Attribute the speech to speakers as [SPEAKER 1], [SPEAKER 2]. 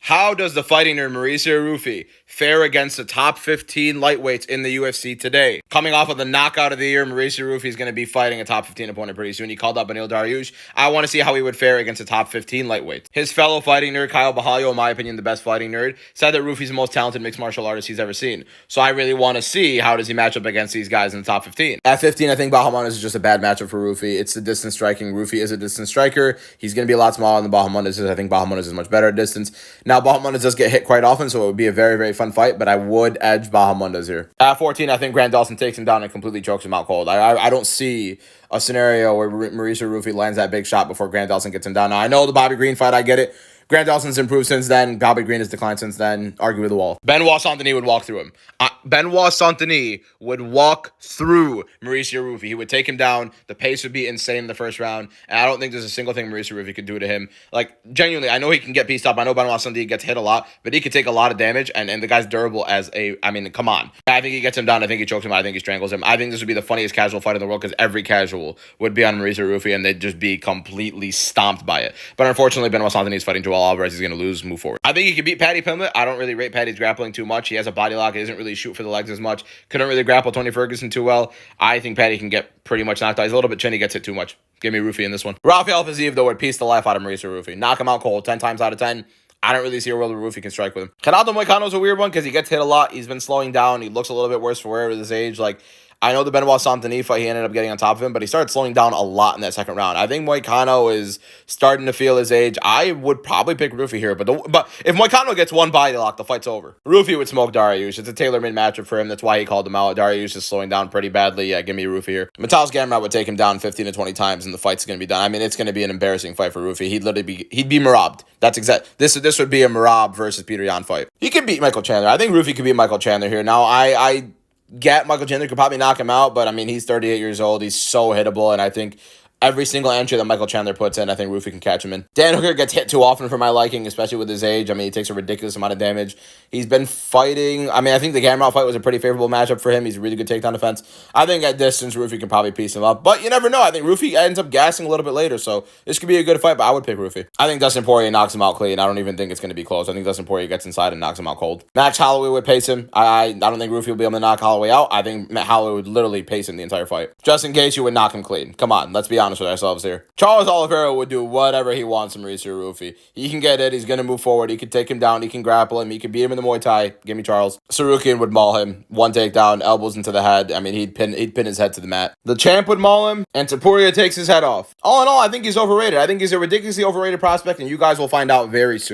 [SPEAKER 1] How does the fighting nerd Mauricio Ruffy fare against the top 15 lightweights in the UFC today? Coming off of the knockout of the year, Mauricio Ruffy is going to be fighting a top 15 opponent pretty soon. He called up Beneil Dariush. I want to see how he would fare against the top 15 lightweights. His fellow fighting nerd, Kyle Bahalio, in my opinion, the best fighting nerd, said that Ruffy's the most talented mixed martial artist he's ever seen. So I really want to see how does he match up against these guys in the top 15. At 15, I think Bahamondes is just a bad matchup for Ruffy. It's the distance striking. Ruffy is a distance striker. He's going to be a lot smaller than Bahamondes. I think Bahamondes is much better at distance. Now, Bahamondes does get hit quite often, so it would be a very, very fun fight, but I would edge Bahamondes here. At 14, I think Grant Dawson takes him down and completely chokes him out cold. I don't see a scenario where Mauricio Ruffy lands that big shot before Grant Dawson gets him down. Now, I know the Bobby Green fight, I get it. Grant Dawson's improved since then. Bobby Green has declined since then. Argue with the wall. Benoit Saint-Denis would walk through him. Benoit Saint-Denis would walk through Mauricio Ruffy. He would take him down. The pace would be insane in the first round. And I don't think there's a single thing Mauricio Ruffy could do to him. Like, genuinely, I know he can get pieced up. I know Benoit Saint-Denis gets hit a lot, but he could take a lot of damage. And the guy's durable as a... I mean, come on. I think he gets him down. I think he chokes him out. I think he strangles him. I think this would be the funniest casual fight in the world because every casual would be on Mauricio Ruffy and they'd just be completely stomped by it. But unfortunately, Benoit Saint-Denis is fighting Joel Alvarez. He's going to lose. Move forward. I think he could beat Paddy Pimblett. I don't really rate Paddy's grappling too much. He has a body lock. He doesn't really shoot for the legs as much. Couldn't really grapple Tony Ferguson too well. I think Paddy can get pretty much knocked out. He's a little bit chinny, gets hit too much. Give me Ruffy in this one. Rafael Fiziev, though, would piece the life out of Mauricio Ruffy. Knock him out cold 10 times out of 10. I don't really see a world where Ruffy can strike with him. Renato Moicano's a weird one because he gets hit a lot. He's been slowing down. He looks a little bit worse for wear at his age. Like, I know the Benoit Saint-Denis fight, he ended up getting on top of him, but he started slowing down a lot in that second round. I think Moicano is starting to feel his age. I would probably pick Ruffy here, but if Moicano gets one body lock, the fight's over. Ruffy would smoke Dariush. It's a tailor-made matchup for him. That's why he called him out. Dariush is slowing down pretty badly. Yeah, give me Ruffy here. Mateusz Gamrot would take him down 15 to 20 times, and the fight's going to be done. I mean, it's going to be an embarrassing fight for Ruffy. He'd be Merab. That's exact. This would be a Merab versus Peter Yan fight. He could beat Michael Chandler. I think Ruffy could beat Michael Chandler here. Now, I get Michael Chandler could probably knock him out, but I mean, he's 38 years old. He's so hittable, and I think every single entry that Michael Chandler puts in, I think Ruffy can catch him in. Dan Hooker gets hit too often for my liking, especially with his age. I mean, he takes a ridiculous amount of damage. He's been fighting. I mean, I think the Gamrot fight was a pretty favorable matchup for him. He's a really good takedown defense. I think at distance, Ruffy can probably piece him up, but you never know. I think Ruffy ends up gassing a little bit later, so this could be a good fight, but I would pick Ruffy. I think Dustin Poirier knocks him out clean. I don't even think it's going to be close. I think Dustin Poirier gets inside and knocks him out cold. Max Holloway would pace him. I don't think Ruffy will be able to knock Holloway out. I think Matt Holloway would literally pace him the entire fight. Just in case you would knock him clean. Come on, let's be honest with ourselves here. Charles Oliveira would do whatever he wants from Mauricio Ruffy. He can get it. He's going to move forward. He can take him down. He can grapple him. He can beat him in the Muay Thai. Give me Charles. Sarukian would maul him. One takedown, elbows into the head. I mean, he'd pin his head to the mat. The champ would maul him, and Topuria takes his head off. All in all, I think he's overrated. I think he's a ridiculously overrated prospect, and you guys will find out very soon.